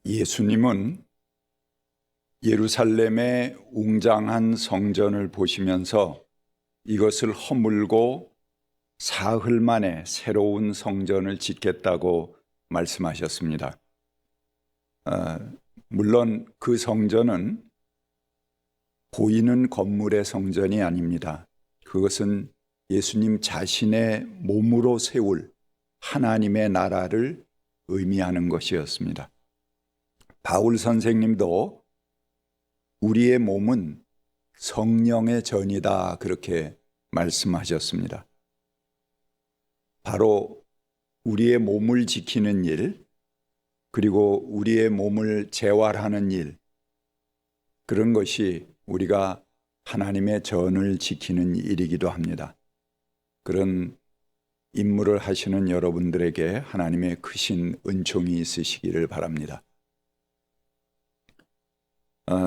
예수님은 예루살렘의 웅장한 성전을 보시면서 이것을 허물고 사흘 만에 새로운 성전을 짓겠다고 말씀하셨습니다. 물론 그 성전은 보이는 건물의 성전이 아닙니다. 그것은 예수님 자신의 몸으로 세울 하나님의 나라를 의미하는 것이었습니다. 바울 선생님도 우리의 몸은 성령의 전이다 그렇게 말씀하셨습니다. 바로 우리의 몸을 지키는 일, 그리고 우리의 몸을 재활하는 일, 그런 것이 우리가 하나님의 전을 지키는 일이기도 합니다. 그런 임무를 하시는 여러분들에게 하나님의 크신 은총이 있으시기를 바랍니다.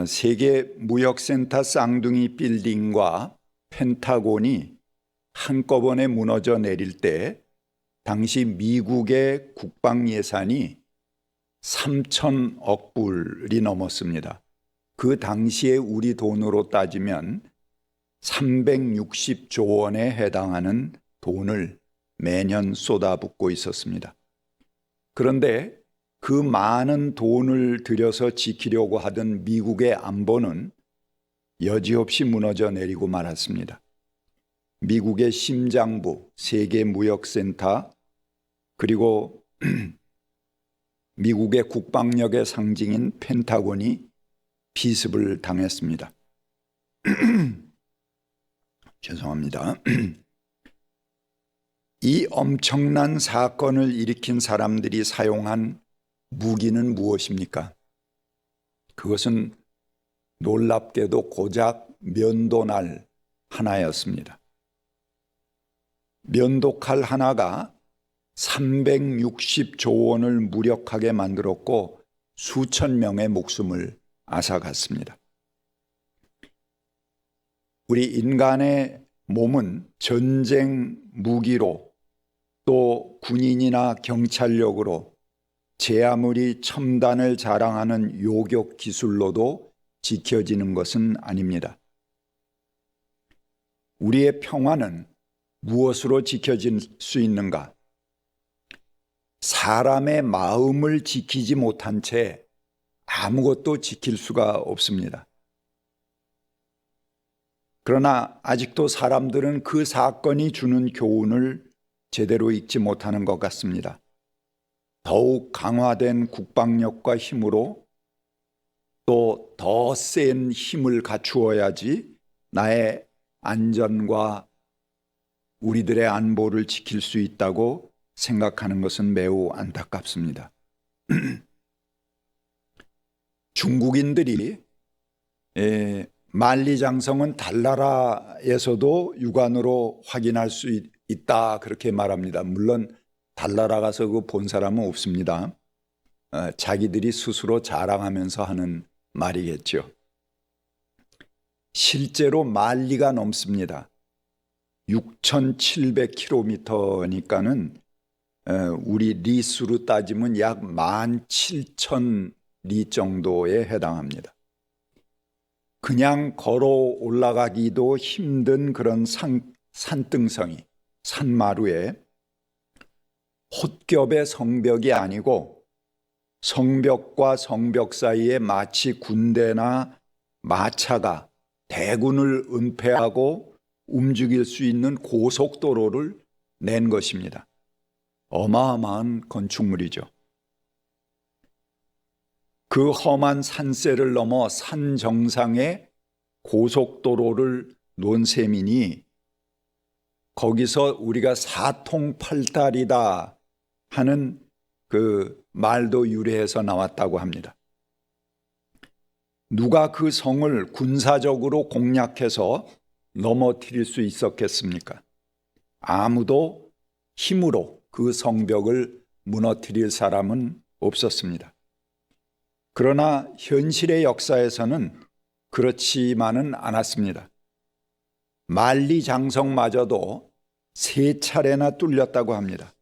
세계 무역센터 쌍둥이 빌딩과 펜타곤이 한꺼번에 무너져 내릴 때 당시 미국의 국방 예산이 3,000억 불이 넘었습니다. 그 당시에 우리 돈으로 따지면 360조 원에 해당하는 돈을 매년 쏟아붓고 있었습니다. 그런데 그 많은 돈을 들여서 지키려고 하던 미국의 안보는 여지없이 무너져 내리고 말았습니다. 미국의 심장부, 세계무역센터, 그리고 미국의 국방력의 상징인 펜타곤이 비습을 당했습니다. 죄송합니다. 이 엄청난 사건을 일으킨 사람들이 사용한 무기는 무엇입니까? 그것은 놀랍게도 고작 면도날 하나였습니다. 면도칼 하나가 360조 원을 무력하게 만들었고 수천 명의 목숨을 앗아갔습니다. 우리 인간의 몸은 전쟁 무기로 또 군인이나 경찰력으로 제 아무리 첨단을 자랑하는 요격 기술로도 지켜지는 것은 아닙니다. 우리의 평화는 무엇으로 지켜질 수 있는가? 사람의 마음을 지키지 못한 채 아무것도 지킬 수가 없습니다. 그러나 아직도 사람들은 그 사건이 주는 교훈을 제대로 읽지 못하는 것 같습니다. 더욱 강화된 국방력과 힘으로 또 더 센 힘을 갖추어야지 나의 안전과 우리들의 안보를 지킬 수 있다고 생각하는 것은 매우 안타깝습니다. 중국인들이 만리장성은 달나라에서도 육안으로 확인할 수 있다 그렇게 말합니다. 물론 달나라 가서 그 본 사람은 없습니다. 자기들이 스스로 자랑하면서 하는 말이겠죠. 실제로 만리가 넘습니다. 6,700km니까는 우리 리수로 따지면 약 17,000리 정도에 해당합니다. 그냥 걸어 올라가기도 힘든 그런 산등성이, 산마루에 홑겹의 성벽이 아니고 성벽과 성벽 사이에 마치 군대나 마차가 대군을 은폐하고 움직일 수 있는 고속도로를 낸 것입니다. 어마어마한 건축물이죠. 그 험한 산세를 넘어 산 정상에 고속도로를 놓은 셈이니 거기서 우리가 사통팔달이다 하는 그 말도 유래해서 나왔다고 합니다. 누가 그 성을 군사적으로 공략해서 넘어뜨릴 수 있었겠습니까? 아무도 힘으로 그 성벽을 무너뜨릴 사람은 없었습니다. 그러나 현실의 역사에서는 그렇지만은 않았습니다. 만리장성마저도 3차례나 뚫렸다고 합니다.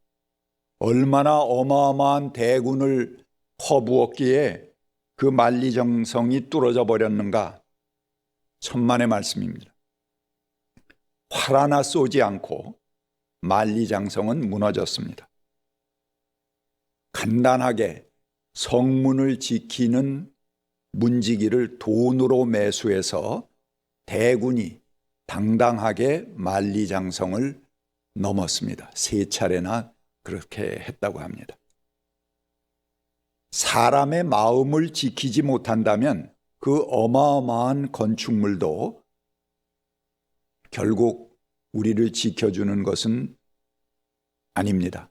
얼마나 어마어마한 대군을 허부었기에 그 만리장성이 뚫어져 버렸는가? 천만의 말씀입니다. 활 하나 쏘지 않고 만리장성은 무너졌습니다. 간단하게 성문을 지키는 문지기를 돈으로 매수해서 대군이 당당하게 만리장성을 넘었습니다. 3차례나 그렇게 했다고 합니다. 사람의 마음을 지키지 못한다면 그 어마어마한 건축물도 결국 우리를 지켜주는 것은 아닙니다.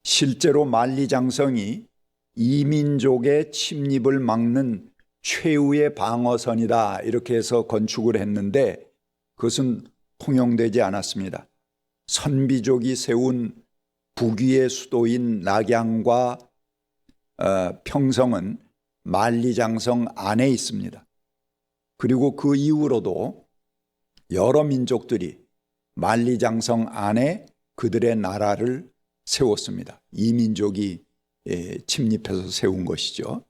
실제로 만리장성이 이민족의 침입을 막는 최후의 방어선이다 이렇게 해서 건축을 했는데 그것은 통용되지 않았습니다. 선비족이 세운 북위의 수도인 낙양과 평성은 만리장성 안에 있습니다. 그리고 그 이후로도 여러 민족들이 만리장성 안에 그들의 나라를 세웠습니다. 이민족이 침입해서 세운 것이죠.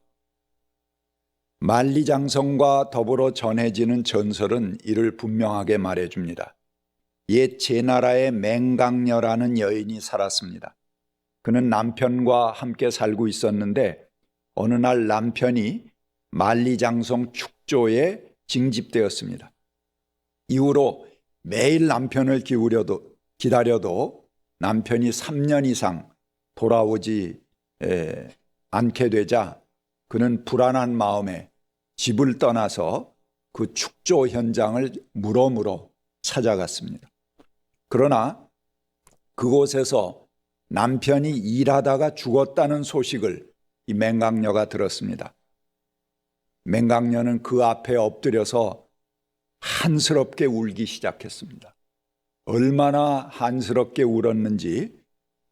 만리장성과 더불어 전해지는 전설은 이를 분명하게 말해줍니다. 옛 제나라에 맹강녀라는 여인이 살았습니다. 그는 남편과 함께 살고 있었는데 어느 날 남편이 만리장성 축조에 징집되었습니다. 이후로 매일 남편을 기다려도 남편이 3년 이상 돌아오지 않게 되자 그는 불안한 마음에 집을 떠나서 그 축조 현장을 물어물어 찾아갔습니다. 그러나 그곳에서 남편이 일하다가 죽었다는 소식을 이 맹강녀가 들었습니다. 맹강녀는 그 앞에 엎드려서 한스럽게 울기 시작했습니다. 얼마나 한스럽게 울었는지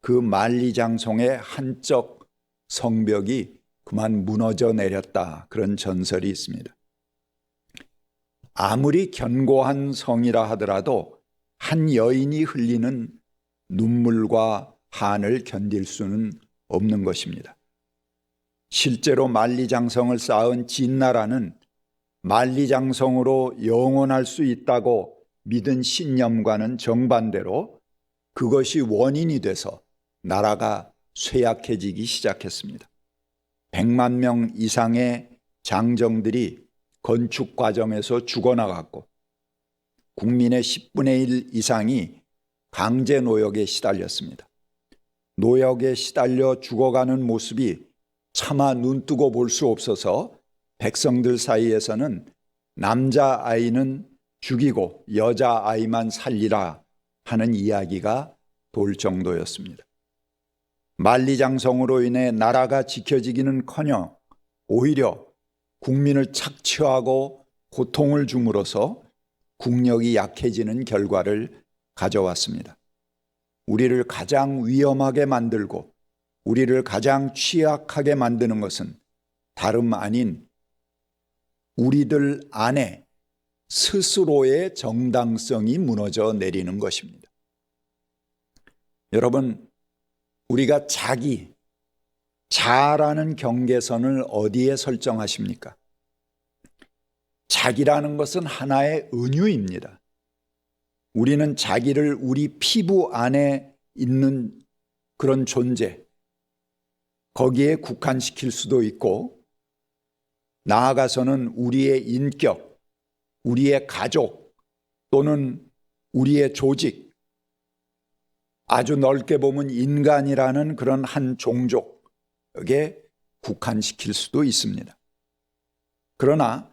그 만리장성의 한쪽 성벽이 그만 무너져 내렸다, 그런 전설이 있습니다. 아무리 견고한 성이라 하더라도 한 여인이 흘리는 눈물과 한을 견딜 수는 없는 것입니다. 실제로 만리장성을 쌓은 진나라는 만리장성으로 영원할 수 있다고 믿은 신념과는 정반대로 그것이 원인이 돼서 나라가 쇠약해지기 시작했습니다. 100만 명 이상의 장정들이 건축 과정에서 죽어나갔고 국민의 10분의 1 이상이 강제 노역에 시달렸습니다. 노역에 시달려 죽어가는 모습이 차마 눈뜨고 볼 수 없어서 백성들 사이에서는 남자아이는 죽이고 여자아이만 살리라 하는 이야기가 돌 정도였습니다. 만리장성으로 인해 나라가 지켜지기는커녕 오히려 국민을 착취하고 고통을 줌으로써 국력이 약해지는 결과를 가져왔습니다. 우리를 가장 위험하게 만들고 우리를 가장 취약하게 만드는 것은 다름 아닌 우리들 안에 스스로의 정당성이 무너져 내리는 것입니다. 여러분, 우리가 자라는 경계선을 어디에 설정하십니까? 자기라는 것은 하나의 은유입니다. 우리는 자기를 우리 피부 안에 있는 그런 존재, 거기에 국한시킬 수도 있고, 나아가서는 우리의 인격, 우리의 가족 또는 우리의 조직, 아주 넓게 보면 인간이라는 그런 한 종족에 국한시킬 수도 있습니다. 그러나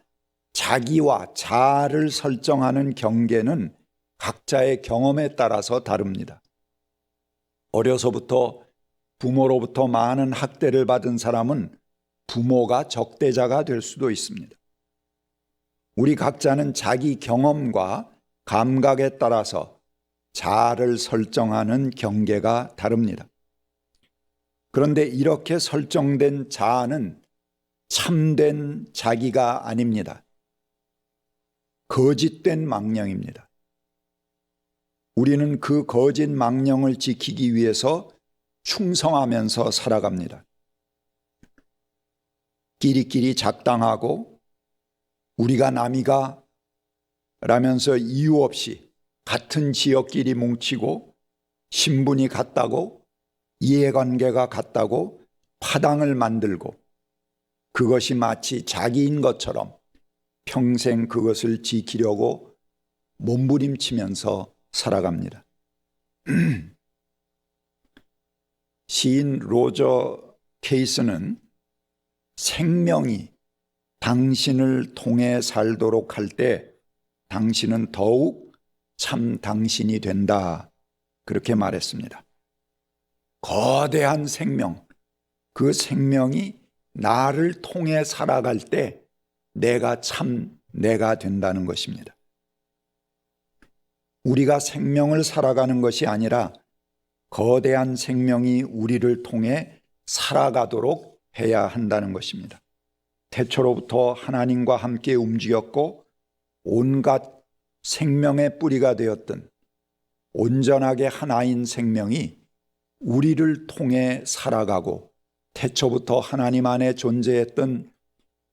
자기와 자아를 설정하는 경계는 각자의 경험에 따라서 다릅니다. 어려서부터 부모로부터 많은 학대를 받은 사람은 부모가 적대자가 될 수도 있습니다. 우리 각자는 자기 경험과 감각에 따라서 자아를 설정하는 경계가 다릅니다. 그런데 이렇게 설정된 자아는 참된 자기가 아닙니다. 거짓된 망령입니다. 우리는 그 거짓 망령을 지키기 위해서 충성하면서 살아갑니다. 끼리끼리 작당하고 우리가 남이가 라면서 이유 없이 같은 지역끼리 뭉치고 신분이 같다고 이해관계가 같다고 파당을 만들고 그것이 마치 자기인 것처럼 평생 그것을 지키려고 몸부림치면서 살아갑니다. 시인 로저 케이스는 생명이 당신을 통해 살도록 할 때 당신은 더욱 참 당신이 된다, 그렇게 말했습니다. 거대한 생명, 그 생명이 나를 통해 살아갈 때 내가 참 내가 된다는 것입니다. 우리가 생명을 살아가는 것이 아니라 거대한 생명이 우리를 통해 살아가도록 해야 한다는 것입니다. 태초로부터 하나님과 함께 움직였고 온갖 생명의 뿌리가 되었던 온전하게 하나인 생명이 우리를 통해 살아가고 태초부터 하나님 안에 존재했던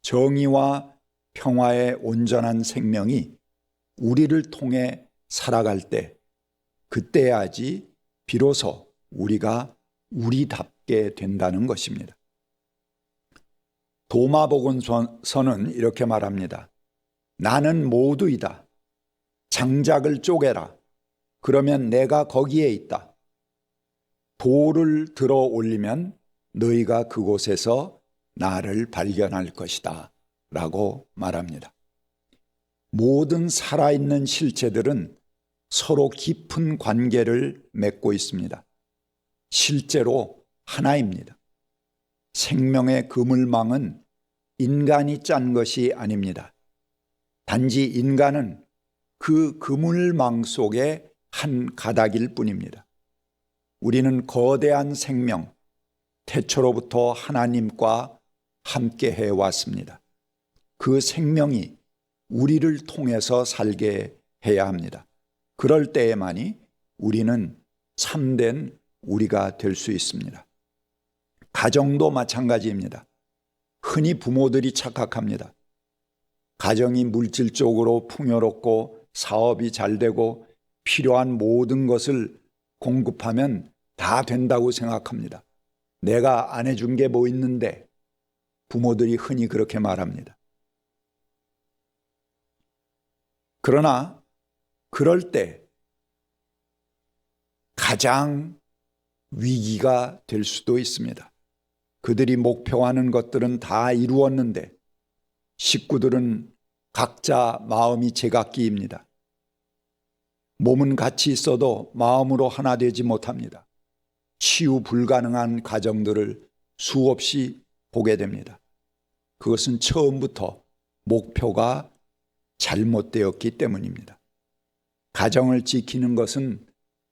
정의와 평화의 온전한 생명이 우리를 통해 살아갈 때 그때야지 비로소 우리가 우리답게 된다는 것입니다. 도마복음서는 이렇게 말합니다. 나는 모두이다. 장작을 쪼개라. 그러면 내가 거기에 있다. 돌을 들어 올리면 너희가 그곳에서 나를 발견할 것이다 라고 말합니다. 모든 살아있는 실체들은 서로 깊은 관계를 맺고 있습니다. 실제로 하나입니다. 생명의 그물망은 인간이 짠 것이 아닙니다. 단지 인간은 그 그물망 속의 한 가닥일 뿐입니다. 우리는 거대한 생명, 태초로부터 하나님과 함께 해왔습니다. 그 생명이 우리를 통해서 살게 해야 합니다. 그럴 때에만이 우리는 참된 우리가 될 수 있습니다. 가정도 마찬가지입니다. 흔히 부모들이 착각합니다. 가정이 물질적으로 풍요롭고 사업이 잘 되고 필요한 모든 것을 공급하면 다 된다고 생각합니다. 내가 안 해준 게 뭐 있는데, 부모들이 흔히 그렇게 말합니다. 그러나 그럴 때 가장 위기가 될 수도 있습니다. 그들이 목표하는 것들은 다 이루었는데 식구들은 각자 마음이 제각기입니다. 몸은 같이 있어도 마음으로 하나 되지 못합니다. 치유 불가능한 가정들을 수없이 보게 됩니다. 그것은 처음부터 목표가 잘못되었기 때문입니다. 가정을 지키는 것은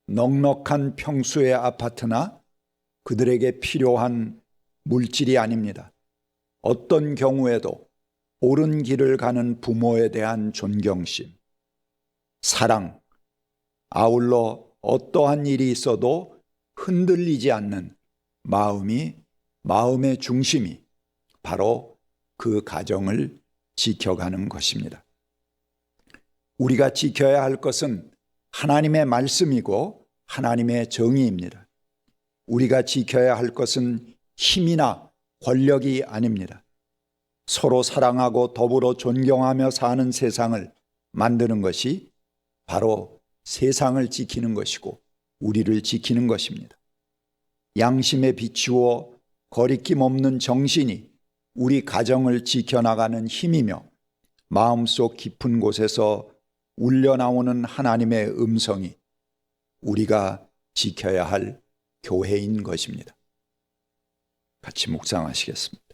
넉넉한 평수의 아파트나 그들에게 필요한 물질이 아닙니다. 어떤 경우에도 옳은 길을 가는 부모에 대한 존경심, 사랑, 아울러 어떠한 일이 있어도 흔들리지 않는 마음의 중심이 바로 그 가정을 지켜가는 것입니다. 우리가 지켜야 할 것은 하나님의 말씀이고 하나님의 정의입니다. 우리가 지켜야 할 것은 힘이나 권력이 아닙니다. 서로 사랑하고 더불어 존경하며 사는 세상을 만드는 것이 바로 세상을 지키는 것이고 우리를 지키는 것입니다. 양심에 비추어 거리낌 없는 정신이 우리 가정을 지켜나가는 힘이며 마음속 깊은 곳에서 울려나오는 하나님의 음성이 우리가 지켜야 할 교회인 것입니다. 같이 묵상하시겠습니다.